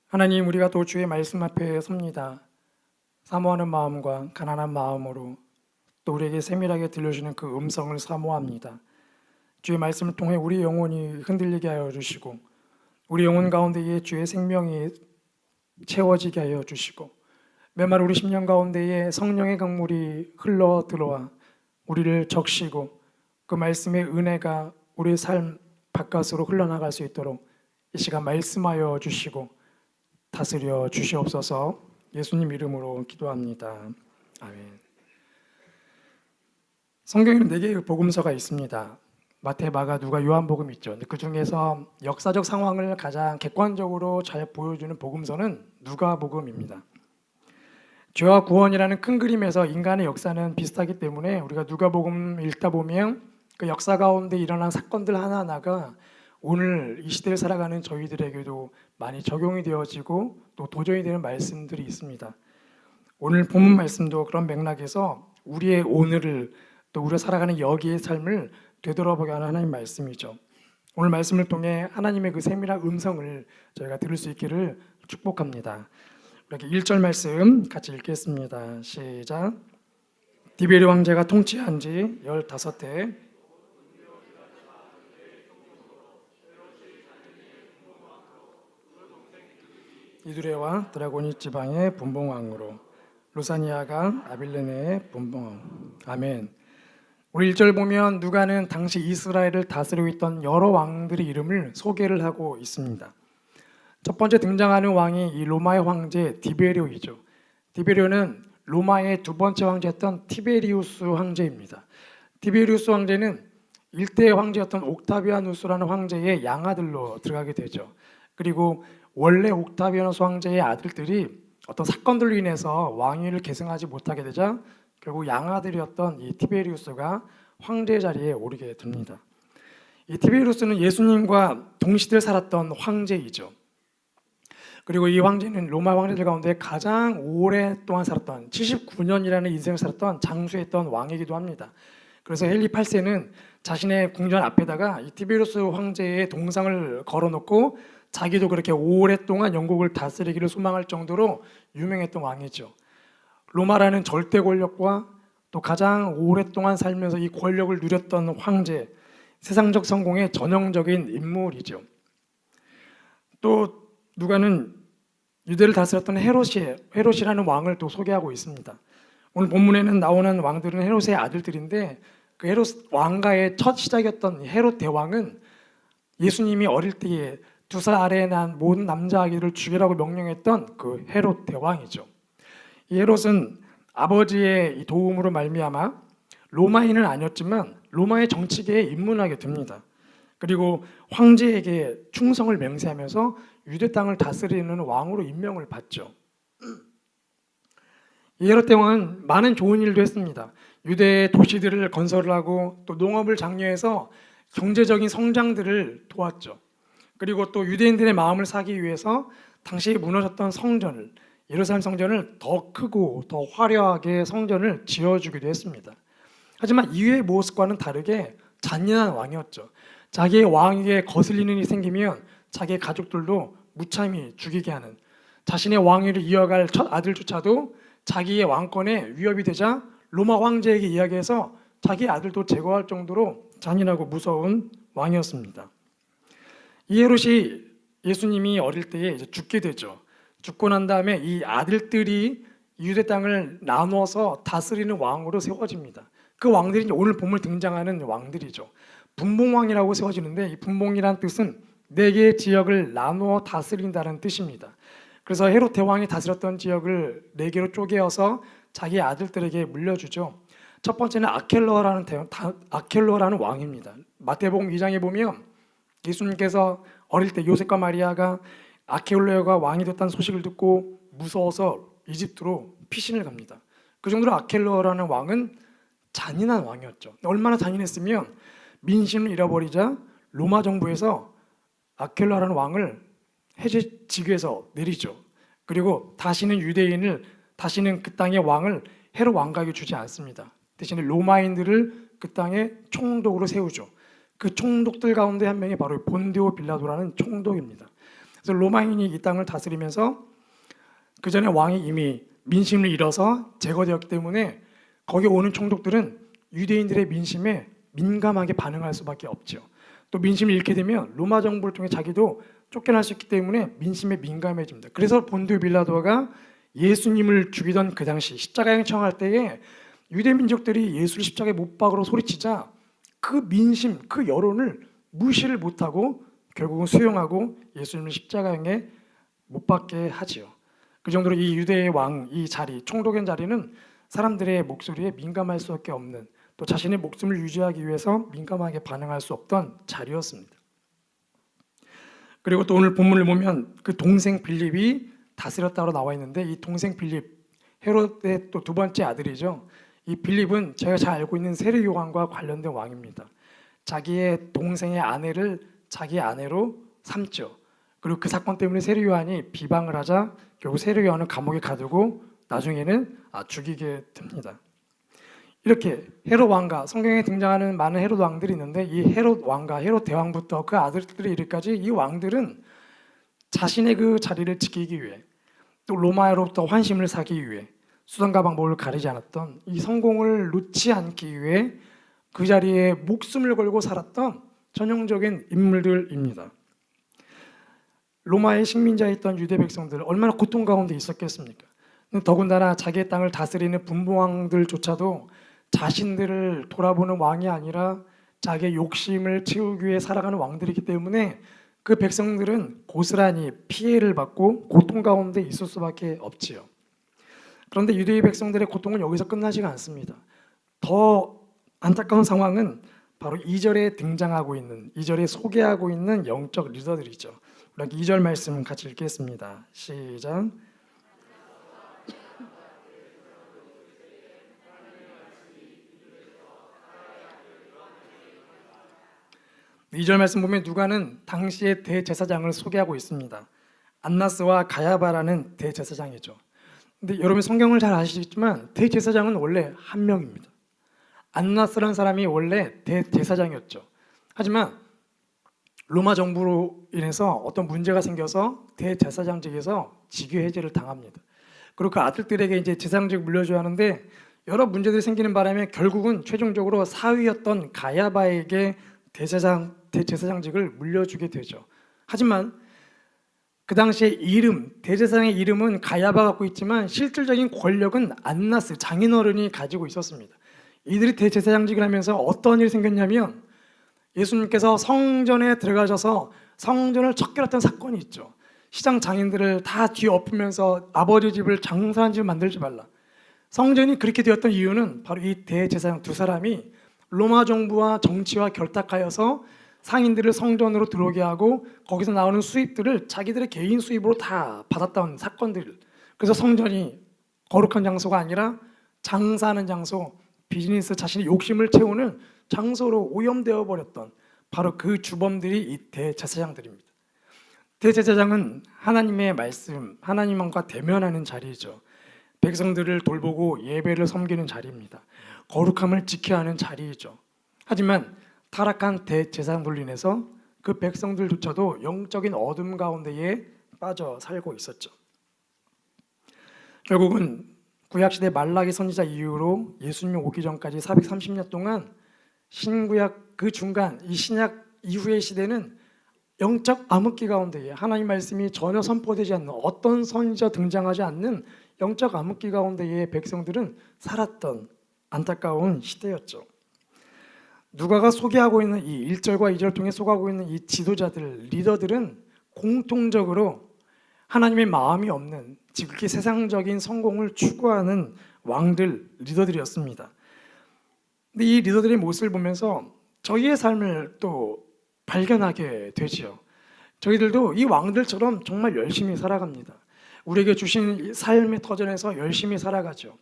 하나님, 우리가 또 주의 말씀 앞에 섭니다. 사모하는 마음과 가난한 마음으로 또 우리에게 세밀하게 들려주는 그 음성을 사모합니다. 주의 말씀을 통해 우리 영혼이 흔들리게 하여 주시고 우리 영혼 가운데에 주의 생명이 채워지게 하여 주시고 메마른 우리 심령 가운데에 성령의 강물이 흘러 들어와 우리를 적시고 그 말씀의 은혜가 우리의 삶 바깥으로 흘러나갈 수 있도록 이 시간 말씀하여 주시고 다스려 주시옵소서. 예수님 이름으로 기도합니다. 아멘. 성경에는 4개의 복음서가 있습니다. 마태, 마가, 누가, 요한복음이 있죠. 그 중에서 역사적 상황을 가장 객관적으로 잘 보여주는 복음서는 누가복음입니다. 죄와 구원이라는 큰 그림에서 인간의 역사는 비슷하기 때문에 우리가 누가복음 읽다 보면 그 역사 가운데 일어난 사건들 하나하나가 오늘 이 시대를 살아가는 저희들에게도 많이 적용이 되어지고 또 도전이 되는 말씀들이 있습니다. 오늘 본문 말씀도 그런 맥락에서 우리의 오늘을 또 우리가 살아가는 여기의 삶을 되돌아보게 하는 하나님 말씀이죠. 오늘 말씀을 통해 하나님의 그 세밀한 음성을 저희가 들을 수 있기를 축복합니다. 이렇게 1절 말씀 같이 읽겠습니다. 시작. 디베르 황제가 통치한 지 15해 이두레와 드라고니 지방의 분봉왕으로 루사니아가 아빌레네의 분봉왕. 아멘. 우리 1절 보면 누가는 당시 이스라엘을 다스리고 있던 여러 왕들의 이름을 소개를 하고 있습니다. 첫 번째 등장하는 왕이 이 로마의 황제 디베리오이죠. 디베리오는 로마의 두 번째 황제였던 티베리우스 황제입니다. 티베리우스 황제는 일대 황제였던 옥타비아누스라는 황제의 양아들로 들어가게 되죠. 그리고 원래 옥타비아누스 황제의 아들들이 어떤 사건들로 인해서 왕위를 계승하지 못하게 되자 결국 양아들이었던 이 티베리우스가 황제 자리에 오르게 됩니다. 이 티베리우스는 예수님과 동시대를 살았던 황제이죠. 그리고 이 황제는 로마 황제들 가운데 가장 오랫동안 살았던 79년이라는 인생을 살았던 장수했던 왕이기도 합니다. 그래서 헨리 8세는 자신의 궁전 앞에다가 이 티베리우스 황제의 동상을 걸어놓고 자기도 그렇게 오랫동안 영국을 다스리기를 소망할 정도로 유명했던 왕이죠. 로마라는 절대 권력과 또 가장 오랫동안 살면서 이 권력을 누렸던 황제, 세상적 성공의 전형적인 인물이죠. 또 누가는 유대를 다스렸던 헤롯이라는 왕을 또 소개하고 있습니다. 오늘 본문에는 나오는 왕들은 헤롯의 아들들인데 그 헤롯 왕가의 첫 시작이었던 헤롯 대왕은 예수님이 어릴 때에 2살 아래에 난 모든 남자 아기를 죽이라고 명령했던 그 헤롯 대왕이죠. 이 헤롯은 아버지의 도움으로 말미암아 로마인은 아니었지만 로마의 정치계에 입문하게 됩니다. 그리고 황제에게 충성을 맹세하면서 유대 땅을 다스리는 왕으로 임명을 받죠. 이 헤롯 대왕은 많은 좋은 일도 했습니다. 유대의 도시들을 건설을 하고 또 농업을 장려해서 경제적인 성장들을 도왔죠. 그리고 또 유대인들의 마음을 사기 위해서 당시에 무너졌던 성전을, 예루살렘 성전을 더 크고 더 화려하게 성전을 지어주기도 했습니다. 하지만 이후의 모습과는 다르게 잔인한 왕이었죠. 자기의 왕위에 거슬리는 일이 생기면 자기의 가족들도 무참히 죽이게 하는, 자신의 왕위를 이어갈 첫 아들조차도 자기의 왕권에 위협이 되자 로마 황제에게 이야기해서 자기 아들도 제거할 정도로 잔인하고 무서운 왕이었습니다. 이 헤롯이 예수님이 어릴 때에 이제 죽게 되죠. 죽고 난 다음에 이 아들들이 유대 땅을 나누어서 다스리는 왕으로 세워집니다. 그 왕들이 오늘 본문 등장하는 왕들이죠. 분봉왕이라고 세워지는데 이 분봉이란 뜻은 4개의 지역을 나누어 다스린다는 뜻입니다. 그래서 헤롯 대왕이 다스렸던 지역을 4개로 쪼개어서 자기 아들들에게 물려주죠. 첫 번째는 아켈로라는 왕입니다. 마태복음 2장에 보면 예수님께서 어릴 때 요셉과 마리아가 아켈로가 왕이 됐다는 소식을 듣고 무서워서 이집트로 피신을 갑니다. 그 정도로 아켈로라는 왕은 잔인한 왕이었죠. 얼마나 잔인했으면 민심을 잃어버리자 로마 정부에서 아켈로라는 왕을 해제 직위에서 내리죠. 그리고 다시는 그 땅의 왕을 헤롯 왕가에게 주지 않습니다. 대신에 로마인들을 그 땅에 총독으로 세우죠. 그 총독들 가운데 한 명이 바로 본디오 빌라도라는 총독입니다. 그래서 로마인이 이 땅을 다스리면서 그 전에 왕이 이미 민심을 잃어서 제거되었기 때문에 거기 오는 총독들은 유대인들의 민심에 민감하게 반응할 수밖에 없죠. 또 민심을 잃게 되면 로마 정부를 통해 자기도 쫓겨날 수 있기 때문에 민심에 민감해집니다. 그래서 본디오 빌라도가 예수님을 죽이던 그 당시 십자가에 청할 때에 유대 민족들이 예수를 십자가에 못 박으러 소리치자 그 민심, 그 여론을 무시를 못하고 결국은 수용하고 예수님을 십자가에 못 박게 하지요. 그 정도로 이 유대의 왕, 이 자리, 총독의 자리는 사람들의 목소리에 민감할 수밖에 없는, 또 자신의 목숨을 유지하기 위해서 민감하게 반응할 수 없던 자리였습니다. 그리고 또 오늘 본문을 보면 그 동생 빌립이 다스렸다고 나와 있는데, 이 동생 빌립, 헤롯의 또 두 번째 아들이죠. 이 빌립은 제가 잘 알고 있는 세례 요한과 관련된 왕입니다. 자기의 동생의 아내를 자기의 아내로 삼죠. 그리고 그 사건 때문에 세례 요한이 비방을 하자 결국 세례 요한은 감옥에 가두고 나중에는 죽이게 됩니다. 이렇게 헤롯 왕과, 성경에 등장하는 많은 헤롯 왕들이 있는데 이 헤롯 왕과 헤롯 대왕부터 그 아들들이 이르기까지 이 왕들은 자신의 그 자리를 지키기 위해, 또 로마로부터 환심을 사기 위해 수단과 방법을 가리지 않았던, 이 성공을 놓지 않기 위해 그 자리에 목숨을 걸고 살았던 전형적인 인물들입니다. 로마의 식민자였던 유대 백성들 얼마나 고통 가운데 있었겠습니까? 더군다나 자기의 땅을 다스리는 분봉왕들조차도 자신들을 돌아보는 왕이 아니라 자기의 욕심을 채우기 위해 살아가는 왕들이기 때문에 그 백성들은 고스란히 피해를 받고 고통 가운데 있을 수밖에 없지요. 그런데 유대의 백성들의 고통은 여기서 끝나지가 않습니다. 더 안타까운 상황은 바로 2절에 등장하고 있는, 2절에 소개하고 있는 영적 리더들이죠. 우리 2절 말씀 같이 읽겠습니다. 시작. 2절 말씀 보면 누가는 당시의 대제사장을 소개하고 있습니다. 안나스와 가야바라는 대제사장이죠. 근데 여러분 성경을 잘 아시겠지만 대제사장은 원래 한 명입니다. 안나스라는 사람이 원래 대제사장이었죠. 하지만 로마 정부로 인해서 어떤 문제가 생겨서 대제사장직에서 직위 해제를 당합니다. 그리고 그 아들들에게 이제 제사장직 물려줘야 하는데 여러 문제들이 생기는 바람에 결국은 최종적으로 사위였던 가야바에게 대제사장직을 물려주게 되죠. 하지만 그 당시에 대제사장의 이름은 가야바 갖고 있지만 실질적인 권력은 안나스 장인어른이 가지고 있었습니다. 이들이 대제사장직을 하면서 어떤 일이 생겼냐면 예수님께서 성전에 들어가셔서 성전을 척결했던 사건이 있죠. 시장 장인들을 다 뒤엎으면서 아버지 집을 장사한 집을 만들지 말라. 성전이 그렇게 되었던 이유는 바로 이 대제사장 두 사람이 로마 정부와 정치와 결탁하여서 상인들을 성전으로 들어오게 하고 거기서 나오는 수입들을 자기들의 개인 수입으로 다 받았던 사건들. 그래서 성전이 거룩한 장소가 아니라 장사하는 장소, 비즈니스, 자신의 욕심을 채우는 장소로 오염되어 버렸던 바로 그 주범들이 이 대제사장들입니다. 대제사장은 하나님의 말씀, 하나님과 대면하는 자리이죠. 백성들을 돌보고 예배를 섬기는 자리입니다. 거룩함을 지켜야 하는 자리이죠. 하지만 타락한 대제사장들로 인해서 그 백성들조차도 영적인 어둠 가운데에 빠져 살고 있었죠. 결국은 구약시대 말라기 선지자 이후로 예수님이 오기 전까지 430년 동안 신구약 그 중간, 이 신약 이후의 시대는 영적 암흑기 가운데에 하나님 말씀이 전혀 선포되지 않는, 어떤 선지자 등장하지 않는 영적 암흑기 가운데에 백성들은 살았던 안타까운 시대였죠. 누가가 소개하고 있는 이 1절과 2절을 통해 소개하고 있는 이 지도자들, 리더들은 공통적으로 하나님의 마음이 없는 지극히 세상적인 성공을 추구하는 왕들, 리더들이었습니다. 근데 이 리더들의 모습을 보면서 저희의 삶을 또 발견하게 되지요. 저희들도 이 왕들처럼 정말 열심히 살아갑니다. 우리에게 주신 삶의 터전에서 열심히 살아가죠.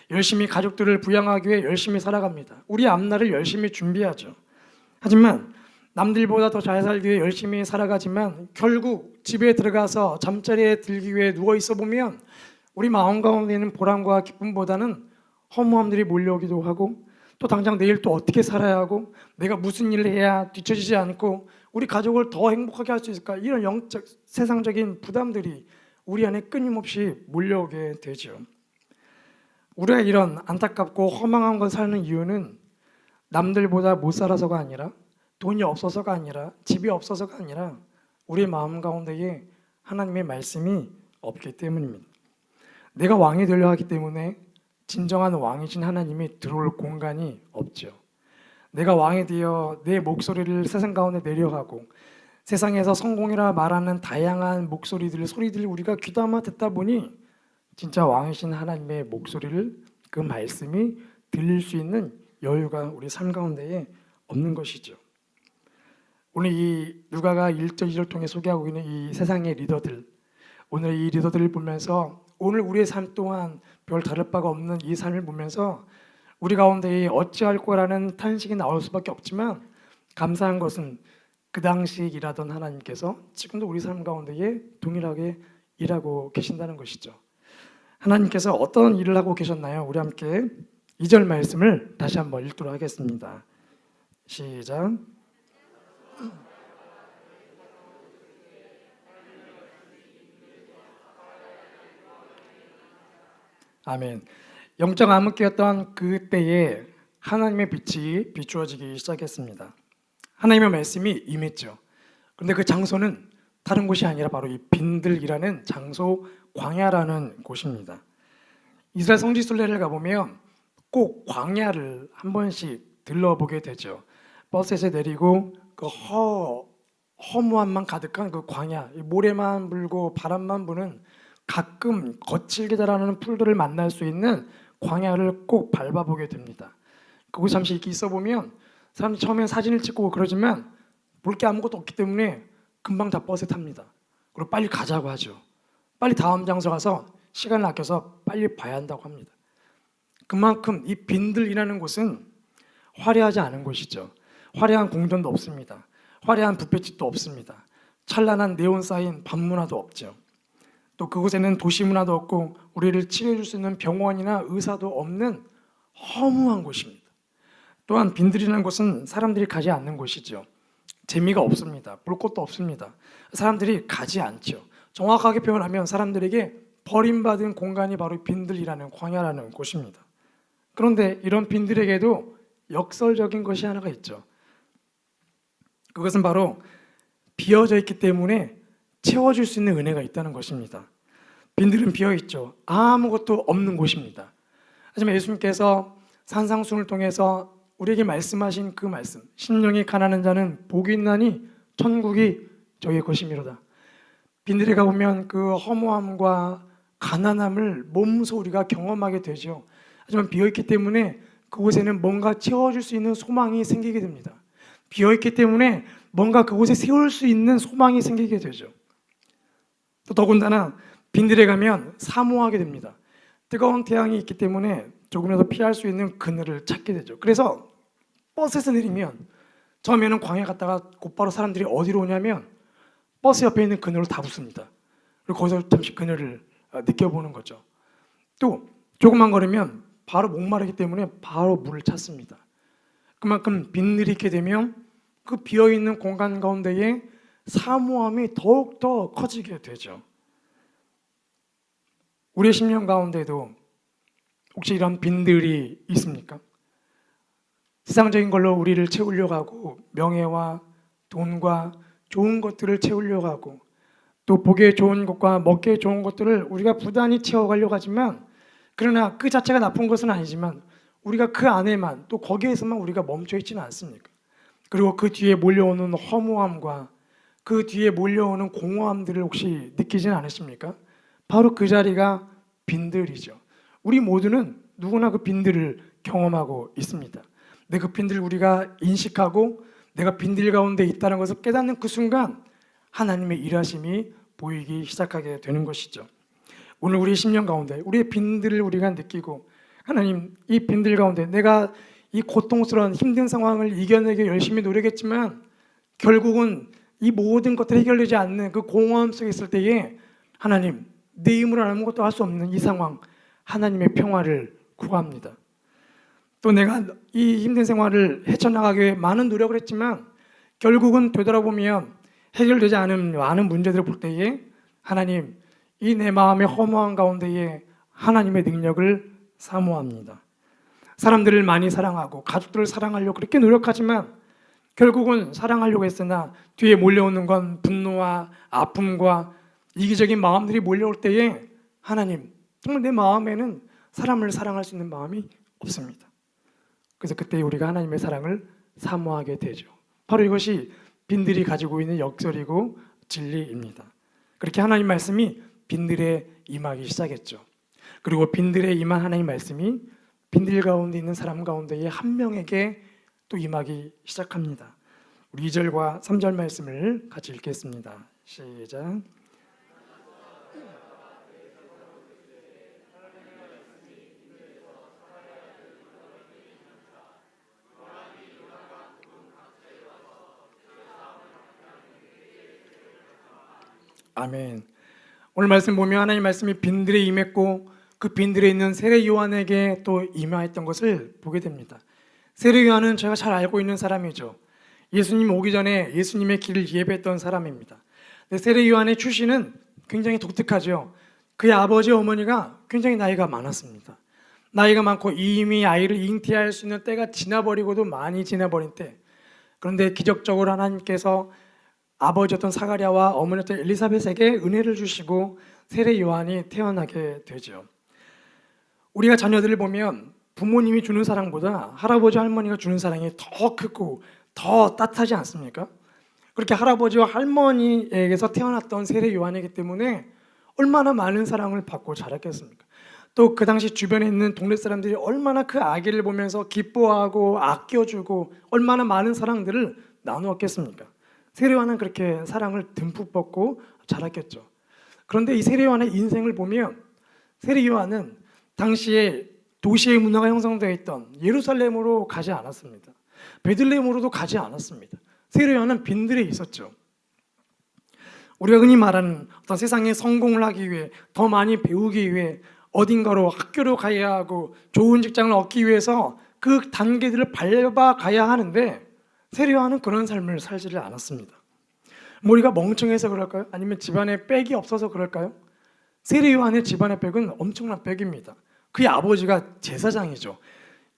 열심히 가족들을 부양하기 위해 열심히 살아갑니다. 우리 앞날을 열심히 준비하죠. 하지만 남들보다 더 잘 살기 위해 열심히 살아가지만 결국 집에 들어가서 잠자리에 들기 위해 누워 있어 보면 우리 마음 가운데 있는 보람과 기쁨보다는 허무함들이 몰려오기도 하고 또 당장 내일 또 어떻게 살아야 하고 내가 무슨 일을 해야 뒤처지지 않고 우리 가족을 더 행복하게 할 수 있을까? 이런 영적 세상적인 부담들이 우리 안에 끊임없이 몰려오게 되죠. 우리가 이런 안타깝고 허망한 걸 사는 이유는 남들보다 못 살아서가 아니라, 돈이 없어서가 아니라, 집이 없어서가 아니라 우리 마음 가운데에 하나님의 말씀이 없기 때문입니다. 내가 왕이 되려 하기 때문에 진정한 왕이신 하나님이 들어올 공간이 없죠. 내가 왕이 되어 내 목소리를 세상 가운데 내려가고 세상에서 성공이라 말하는 다양한 소리들을 우리가 귀담아 듣다 보니 진짜 왕이신 하나님의 목소리를, 그 말씀이 들릴 수 있는 여유가 우리 삶 가운데에 없는 것이죠. 오늘 이 누가가 1절 2절 통해 소개하고 있는 이 세상의 리더들, 오늘 이 리더들을 보면서 오늘 우리의 삶 또한 별 다를 바가 없는 이 삶을 보면서 우리 가운데 어찌할 거라는 탄식이 나올 수밖에 없지만, 감사한 것은 그 당시 일하던 하나님께서 지금도 우리 삶 가운데에 동일하게 일하고 계신다는 것이죠. 하나님께서 어떤 일을 하고 계셨나요? 우리 함께 2절 말씀을 다시 한번 읽도록 하겠습니다. 시작. 아멘. 영적 암흑기였던 그때에 하나님의 빛이 비추어지기 시작했습니다. 하나님의 말씀이 임했죠. 그런데 그 장소는 다른 곳이 아니라 바로 이 빈들이라는 장소, 광야라는 곳입니다. 이스라엘 성지순례를 가보면 꼭 광야를 한 번씩 들러보게 되죠. 버스에서 내리고 그 허무함만 가득한 그 광야, 모래만 불고 바람만 부는 가끔 거칠게 자라는 풀들을 만날 수 있는 광야를 꼭 밟아보게 됩니다. 그곳 잠시 이렇게 있어 보면 사람들이 처음엔 사진을 찍고 그러지만 볼 게 아무것도 없기 때문에 금방 다 버스에 탑니다. 그리고 빨리 가자고 하죠. 빨리 다음 장소 가서 시간을 아껴서 빨리 봐야 한다고 합니다. 그만큼 이 빈들이라는 곳은 화려하지 않은 곳이죠. 화려한 궁전도 없습니다. 화려한 뷔페집도 없습니다. 찬란한 네온 사인 밤문화도 없죠. 또 그곳에는 도시 문화도 없고 우리를 치료해줄 수 있는 병원이나 의사도 없는 허무한 곳입니다. 또한 빈들이라는 곳은 사람들이 가지 않는 곳이죠. 재미가 없습니다. 볼 것도 없습니다. 사람들이 가지 않죠. 정확하게 표현하면 사람들에게 버림받은 공간이 바로 빈들이라는 광야라는 곳입니다. 그런데 이런 빈들에게도 역설적인 것이 하나가 있죠. 그것은 바로 비어져 있기 때문에 채워줄 수 있는 은혜가 있다는 것입니다. 빈들은 비어있죠. 아무것도 없는 곳입니다. 하지만 예수님께서 산상수훈을 통해서 우리에게 말씀하신 그 말씀, 심령이 가난한 자는 복이 있나니 천국이 저희의 것이미로다. 빈들에 가보면 그 허무함과 가난함을 몸소 우리가 경험하게 되죠. 하지만 비어있기 때문에 그곳에는 뭔가 채워줄 수 있는 소망이 생기게 됩니다. 비어있기 때문에 뭔가 그곳에 세울 수 있는 소망이 생기게 되죠. 또 더군다나 빈들에 가면 사모하게 됩니다. 뜨거운 태양이 있기 때문에 조금이라도 피할 수 있는 그늘을 찾게 되죠. 그래서 버스에서 내리면 처음에는 광야 갔다가 곧바로 사람들이 어디로 오냐면 버스 옆에 있는 그늘을 다 붙습니다. 그리고 거기서 잠시 그늘을 느껴보는 거죠. 또 조금만 걸으면 바로 목마르기 때문에 바로 물을 찾습니다. 그만큼 빈들이 있게 되면 그 비어있는 공간 가운데에 사모함이 더욱더 커지게 되죠. 우리의 심령 가운데도 혹시 이런 빈들이 있습니까? 세상적인 걸로 우리를 채우려고 하고 명예와 돈과 좋은 것들을 채우려고 하고 또 보기에 좋은 것과 먹기에 좋은 것들을 우리가 부단히 채워가려고 하지만, 그러나 그 자체가 나쁜 것은 아니지만 우리가 그 안에만, 또 거기에서만 우리가 멈춰 있지는 않습니까? 그리고 그 뒤에 몰려오는 허무함과 그 뒤에 몰려오는 공허함들을 혹시 느끼지는 않으십니까? 바로 그 자리가 빈들이죠. 우리 모두는 누구나 그 빈들을 경험하고 있습니다. 근데 그 빈들을 우리가 인식하고 내가 빈들 가운데 있다는 것을 깨닫는 그 순간 하나님의 일하심이 보이기 시작하게 되는 것이죠. 오늘 우리의 심령 가운데 우리의 빈들을 우리가 느끼고, 하나님, 이 빈들 가운데 내가 이 고통스러운 힘든 상황을 이겨내기 열심히 노력했지만 결국은 이 모든 것들이 해결되지 않는 그 공허함 속에 있을 때에 하나님, 내 힘으로 아무것도 할 수 없는 이 상황, 하나님의 평화를 구합니다. 또 내가 이 힘든 생활을 헤쳐나가기 위해 많은 노력을 했지만 결국은 되돌아보면 해결되지 않은 많은 문제들을 볼 때에 하나님, 이 내 마음의 허무한 가운데에 하나님의 능력을 사모합니다. 사람들을 많이 사랑하고 가족들을 사랑하려고 그렇게 노력하지만 결국은 사랑하려고 했으나 뒤에 몰려오는 건 분노와 아픔과 이기적인 마음들이 몰려올 때에 하나님, 정말 내 마음에는 사람을 사랑할 수 있는 마음이 없습니다. 그래서 그때 우리가 하나님의 사랑을 사모하게 되죠. 바로 이것이 빈들이 가지고 있는 역설이고 진리입니다. 그렇게 하나님 말씀이 빈들에 임하기 시작했죠. 그리고 빈들에 임한 하나님 말씀이 빈들 가운데 있는 사람 가운데에 한 명에게 또 임하기 시작합니다. 우리 2절과 3절 말씀을 같이 읽겠습니다. 시작. 아멘. 오늘 말씀 보면 하나님 말씀이 빈들에 임했고 그 빈들에 있는 세례 요한에게 또 임하였던 것을 보게 됩니다. 세례 요한은 제가 잘 알고 있는 사람이죠. 예수님 오기 전에 예수님의 길을 예배했던 사람입니다. 세례 요한의 출신은 굉장히 독특하죠. 그의 아버지 어머니가 굉장히 나이가 많았습니다. 나이가 많고 이미 아이를 잉태할 수 있는 때가 지나버리고도 많이 지나버린 때, 그런데 기적적으로 하나님께서 아버지였던 사가랴와 어머니였던 엘리사벳에게 은혜를 주시고 세례 요한이 태어나게 되죠. 우리가 자녀들을 보면 부모님이 주는 사랑보다 할아버지 할머니가 주는 사랑이 더 크고 더 따뜻하지 않습니까? 그렇게 할아버지와 할머니에게서 태어났던 세례 요한이기 때문에 얼마나 많은 사랑을 받고 자랐겠습니까? 또 그 당시 주변에 있는 동네 사람들이 얼마나 그 아기를 보면서 기뻐하고 아껴주고 얼마나 많은 사랑들을 나누었겠습니까? 세례 요한은 그렇게 사랑을 듬뿍 받고 자랐겠죠. 그런데 이 세례 요한의 인생을 보면 세례 요한은 당시에 도시의 문화가 형성되어 있던 예루살렘으로 가지 않았습니다. 베들레헴으로도 가지 않았습니다. 세례 요한은 빈들에 있었죠. 우리가 흔히 말하는 어떤 세상에 성공을 하기 위해, 더 많이 배우기 위해 어딘가로 학교로 가야 하고 좋은 직장을 얻기 위해서 그 단계들을 밟아가야 하는데 세례 요한은 그런 삶을 살지를 않았습니다. 우리가 멍청해서 그럴까요? 아니면 집안에 백이 없어서 그럴까요? 세례 요한의 집안의 백은 엄청난 백입니다. 그의 아버지가 제사장이죠.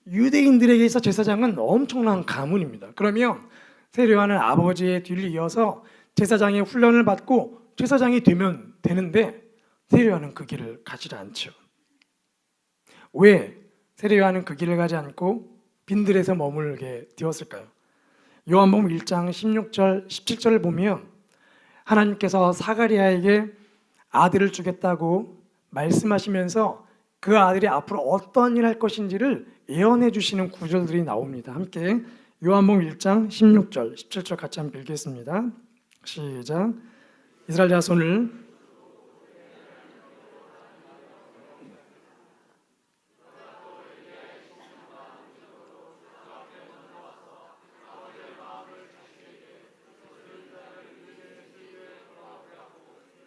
유대인들에게 있어 제사장은 엄청난 가문입니다. 그러면 세례 요한은 아버지의 뒤를 이어서 제사장의 훈련을 받고 제사장이 되면 되는데 세례 요한은 그 길을 가지 않죠. 왜 세례 요한은 그 길을 가지 않고 빈들에서 머물게 되었을까요? 요한복음 1장 16절 17절을 보면 하나님께서 사가랴에게 아들을 주겠다고 말씀하시면서 그 아들이 앞으로 어떤 일을 할 것인지를 예언해 주시는 구절들이 나옵니다. 함께 요한복음 1장 16절 17절 같이 한번 읽겠습니다. 시작. 이스라엘 자손을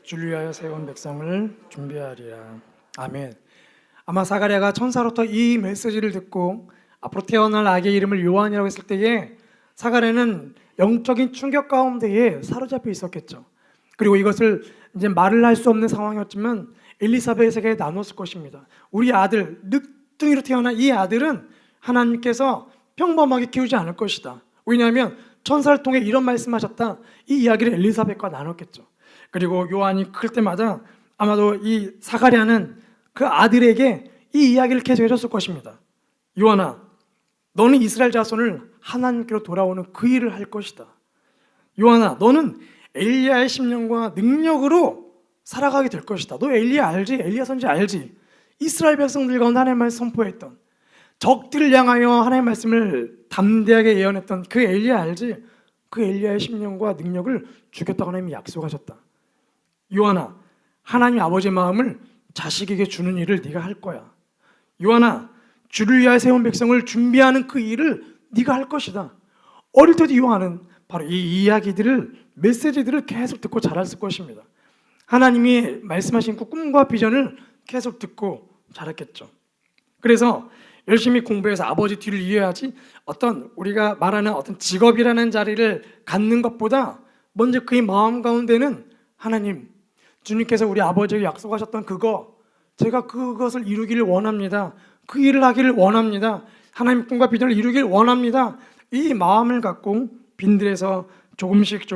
주를 위하여 세운 백성을 준비하리라. 아멘. 아마 사가랴가 천사로부터 이 메시지를 듣고 앞으로 태어날 아기의 이름을 요한이라고 했을 때에 사가랴는 영적인 충격 가운데에 사로잡혀 있었겠죠. 그리고 이것을 이제 말을 할 수 없는 상황이었지만 엘리사벳에게 나눴을 것입니다. 우리 아들, 늦둥이로 태어난 이 아들은 하나님께서 평범하게 키우지 않을 것이다. 왜냐하면 천사를 통해 이런 말씀하셨다. 이 이야기를 엘리사벳과 나눴겠죠. 그리고 요한이 클 때마다 아마도 이 사가랴는 그 아들에게 이 이야기를 계속 해줬을 것입니다. 요한아, 너는 이스라엘 자손을 하나님께로 돌아오는 그 일을 할 것이다. 요한아, 너는 엘리야의 심령과 능력으로 살아가게 될 것이다. 너 엘리야 알지? 엘리야 선지 알지? 이스라엘 백성들 가운데 하나님의 말씀 선포했던, 적들을 향하여 하나님의 말씀을 담대하게 예언했던 그 엘리야 알지? 그 엘리야의 심령과 능력을 주겠다고 하나님이 약속하셨다. 요한아, 하나님 아버지의 마음을 자식에게 주는 일을 네가 할 거야. 요한아, 주를 위하여 세운 백성을 준비하는 그 일을 네가 할 것이다. 어릴 때도 요한은 바로 이 이야기들을, 메시지들을 계속 듣고 자랐을 것입니다. 하나님이 말씀하신 그 꿈과 비전을 계속 듣고 자랐겠죠. 그래서 열심히 공부해서 아버지 뒤를 이어야지 어떤 우리가 말하는 어떤 직업이라는 자리를 갖는 것보다 먼저 그의 마음 가운데는 하나님, 주님께서 우리 아버지에게 약속하셨던 그거, 제가 그것을 이루기를 원합니다. 그 일을 하기를 원합니다. 하나님 꿈과 비전을 이루기를 원합니다. 이 마음을 갖고 빈들에서 조금씩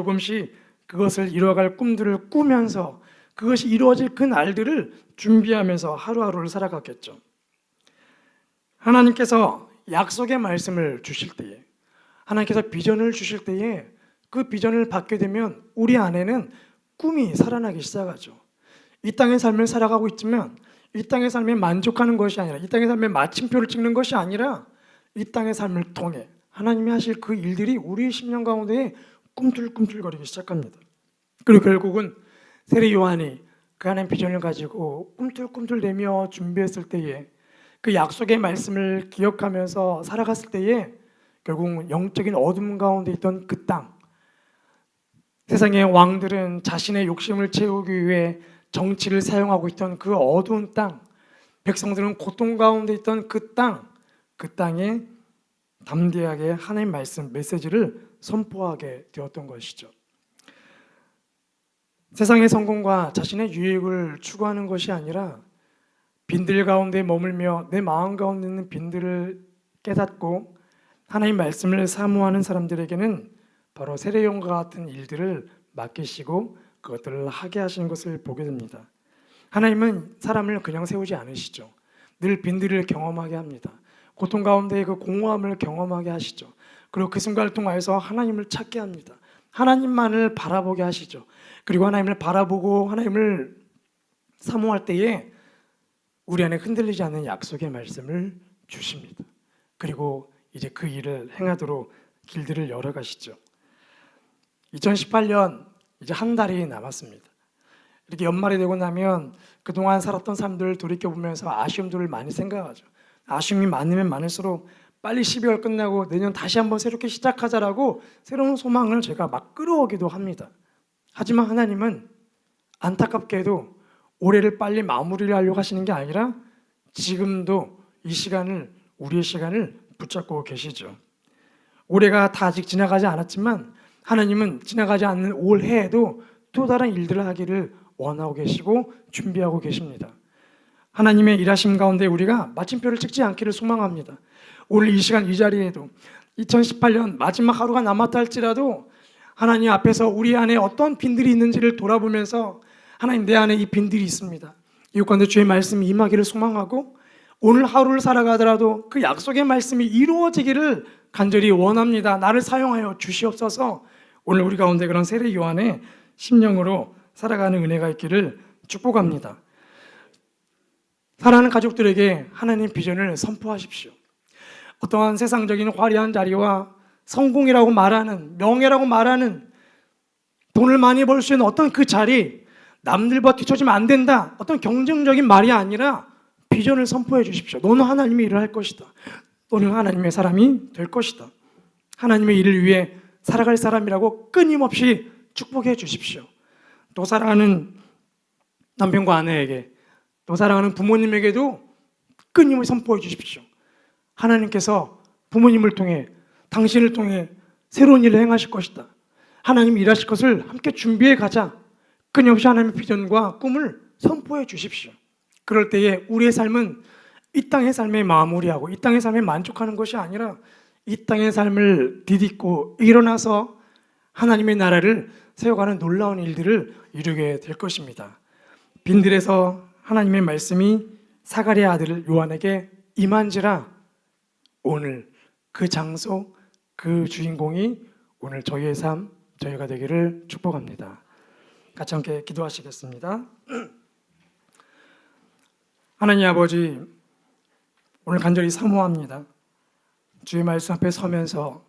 그것을 이루어갈 꿈들을 꾸면서 그것이 이루어질 그 날들을 준비하면서 하루하루를 살아갔겠죠. 하나님께서 약속의 말씀을 주실 때에, 하나님께서 비전을 주실 때에 그 비전을 받게 되면 우리 안에는 꿈이 살아나기 시작하죠. 이 땅의 삶을 살아가고 있지만 이 땅의 삶에 만족하는 것이 아니라, 이 땅의 삶에 마침표를 찍는 것이 아니라 이 땅의 삶을 통해 하나님이 하실 그 일들이 우리의 심령 가운데 꿈틀꿈틀거리기 시작합니다. 그리고 결국은 세례 요한이 그 하나님 비전을 가지고 꿈틀꿈틀대며 준비했을 때에, 그 약속의 말씀을 기억하면서 살아갔을 때에 결국은 영적인 어둠 가운데 있던 그 땅, 세상의 왕들은 자신의 욕심을 채우기 위해 정치를 사용하고 있던 그 어두운 땅, 백성들은 고통 가운데 있던 그 땅에 담대하게 하나님 말씀 메시지를 선포하게 되었던 것이죠. 세상의 성공과 자신의 유익을 추구하는 것이 아니라 빈들 가운데 머물며 내 마음 가운데 있는 빈들을 깨닫고 하나님 말씀을 사모하는 사람들에게는 바로 세례요한과 같은 일들을 맡기시고 그것들을 하게 하시는 것을 보게 됩니다. 하나님은 사람을 그냥 세우지 않으시죠. 늘 빈들을 경험하게 합니다. 고통 가운데 그 공허함을 경험하게 하시죠. 그리고 그 순간을 통하여서 하나님을 찾게 합니다. 하나님만을 바라보게 하시죠. 그리고 하나님을 바라보고 하나님을 사모할 때에 우리 안에 흔들리지 않는 약속의 말씀을 주십니다. 그리고 이제 그 일을 행하도록 길들을 열어가시죠. 2018년 이제 한 달이 남았습니다. 이렇게 연말이 되고 나면 그동안 살았던 삶들을 돌이켜보면서 아쉬움들을 많이 생각하죠. 아쉬움이 많으면 많을수록 빨리 12월 끝나고 내년 다시 한번 새롭게 시작하자라고 새로운 소망을 제가 막 끌어오기도 합니다. 하지만 하나님은 안타깝게도 올해를 빨리 마무리를 하려고 하시는 게 아니라 지금도 이 시간을, 우리의 시간을 붙잡고 계시죠. 올해가 다 아직 지나가지 않았지만 하나님은 지나가지 않는 올해에도 또 다른 일들을 하기를 원하고 계시고 준비하고 계십니다. 하나님의 일하심 가운데 우리가 마침표를 찍지 않기를 소망합니다. 오늘 이 시간 이 자리에도 2018년 마지막 하루가 남았다 할지라도 하나님 앞에서 우리 안에 어떤 빈들이 있는지를 돌아보면서 하나님, 내 안에 이 빈들이 있습니다. 이것 가운데 주의 말씀이 임하기를 소망하고 오늘 하루를 살아가더라도 그 약속의 말씀이 이루어지기를 간절히 원합니다. 나를 사용하여 주시옵소서. 오늘 우리 가운데 그런 세례 요한의 심령으로 살아가는 은혜가 있기를 축복합니다. 사랑하는 가족들에게 하나님 비전을 선포하십시오. 어떠한 세상적인 화려한 자리와 성공이라고 말하는, 명예라고 말하는, 돈을 많이 벌 수 있는 어떤 그 자리, 남들보다 뒤처지면 안 된다, 어떤 경쟁적인 말이 아니라 비전을 선포해 주십시오. 너는 하나님의 일을 할 것이다. 너는 하나님의 사람이 될 것이다. 하나님의 일을 위해 살아갈 사람이라고 끊임없이 축복해 주십시오. 또 사랑하는 남편과 아내에게, 또 사랑하는 부모님에게도 끊임없이 선포해 주십시오. 하나님께서 부모님을 통해, 당신을 통해 새로운 일을 행하실 것이다. 하나님이 일하실 것을 함께 준비해 가자. 끊임없이 하나님의 비전과 꿈을 선포해 주십시오. 그럴 때에 우리의 삶은 이 땅의 삶에 마무리하고 이 땅의 삶에 만족하는 것이 아니라 이 땅의 삶을 디딛고 일어나서 하나님의 나라를 세워가는 놀라운 일들을 이루게 될 것입니다. 빈들에서 하나님의 말씀이 사가랴 아들 요한에게 임한지라, 오늘 그 장소, 그 주인공이 오늘 저희의 삶, 저희가 되기를 축복합니다. 같이 함께 기도하시겠습니다. 하나님 아버지, 오늘 간절히 사모합니다. 주의 말씀 앞에 서면서